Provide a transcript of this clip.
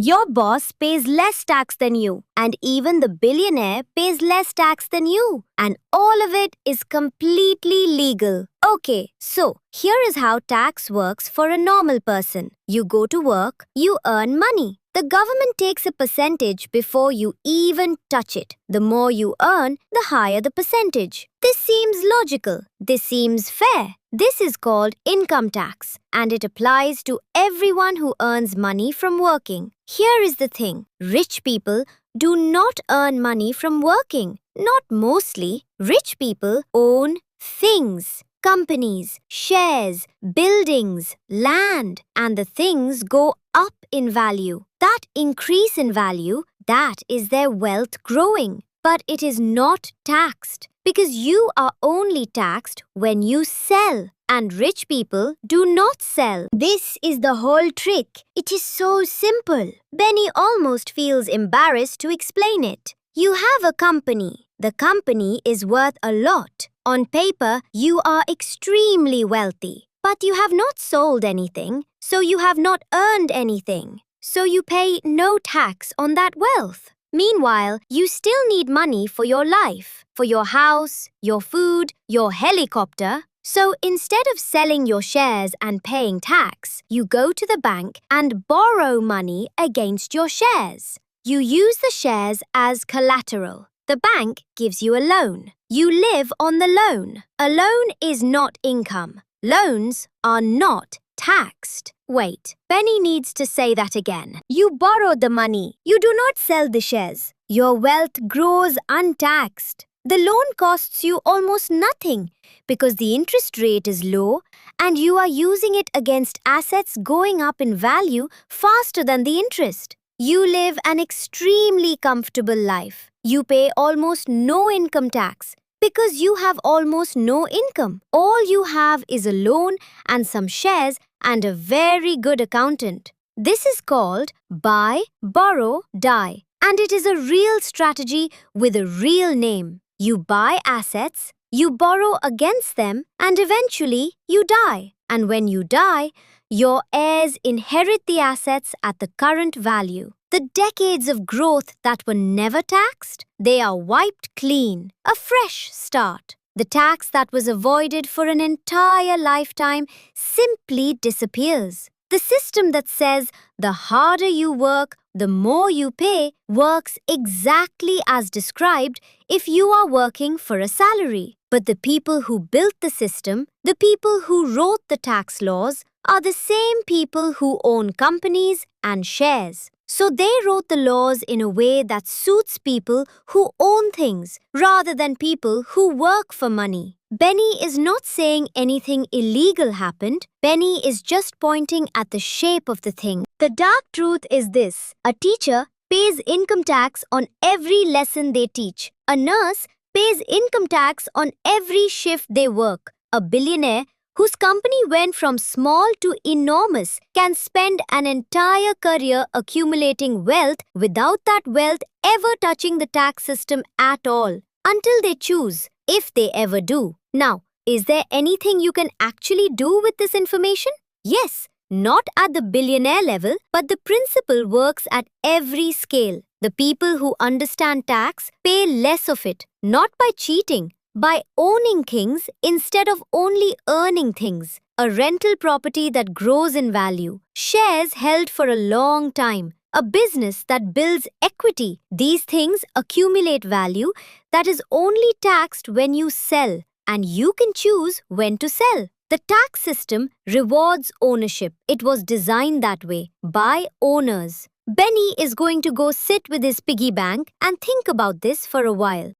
Your boss pays less tax than you, and even the billionaire pays less tax than you. And all of it is completely legal. Okay, so here is how tax works for a normal person. You go to work, you earn money. The government takes a percentage before you even touch it. The more you earn, the higher the percentage. This seems logical. This seems fair. This is called income tax, and it applies to everyone who earns money from working. Here is the thing. Rich people do not earn money from working. Not mostly. Rich people own things. Companies, shares, buildings, land, and the things go up in value. That increase in value, that is their wealth growing. But it is not taxed because you are only taxed when you sell. And rich people do not sell. This is the whole trick. It is so simple. Benny almost feels embarrassed to explain it. You have a company. The company is worth a lot. On paper, you are extremely wealthy. But you have not sold anything, so you have not earned anything. So you pay no tax on that wealth. Meanwhile, you still need money for your life, for your house, your food, your helicopter. So instead of selling your shares and paying tax, you go to the bank and borrow money against your shares. You use the shares as collateral. The bank gives you a loan. You live on the loan. A loan is not income. Loans are not taxed. Wait, Benny needs to say that again. You borrowed the money. You do not sell the shares. Your wealth grows untaxed. The loan costs you almost nothing because the interest rate is low and you are using it against assets going up in value faster than the interest. You live an extremely comfortable life. You pay almost no income tax because you have almost no income. All you have is a loan and some shares and a very good accountant. This is called buy, borrow, die. And it is a real strategy with a real name. You buy assets, you borrow against them, and eventually you die. And when you die, your heirs inherit the assets at the current value. The decades of growth that were never taxed, they are wiped clean. A fresh start. The tax that was avoided for an entire lifetime simply disappears. The system that says the harder you work, the more you pay works exactly as described if you are working for a salary. But the people who built the system, the people who wrote the tax laws, are the same people who own companies and shares. So they wrote the laws in a way that suits people who own things rather than people who work for money. Benny is not saying anything illegal happened. Benny is just pointing at the shape of the thing. The dark truth is this. A teacher pays income tax on every lesson they teach. A nurse pays income tax on every shift they work. A billionaire whose company went from small to enormous can spend an entire career accumulating wealth without that wealth ever touching the tax system at all, until they choose, if they ever do. Now, is there anything you can actually do with this information? Yes, not at the billionaire level, but the principle works at every scale. The people who understand tax pay less of it, not by cheating, by owning things instead of only earning things. A rental property that grows in value, shares held for a long time, a business that builds equity. These things accumulate value that is only taxed when you sell, and you can choose when to sell. The tax system rewards ownership. It was designed that way, by owners. Benny is going to go sit with his piggy bank and think about this for a while.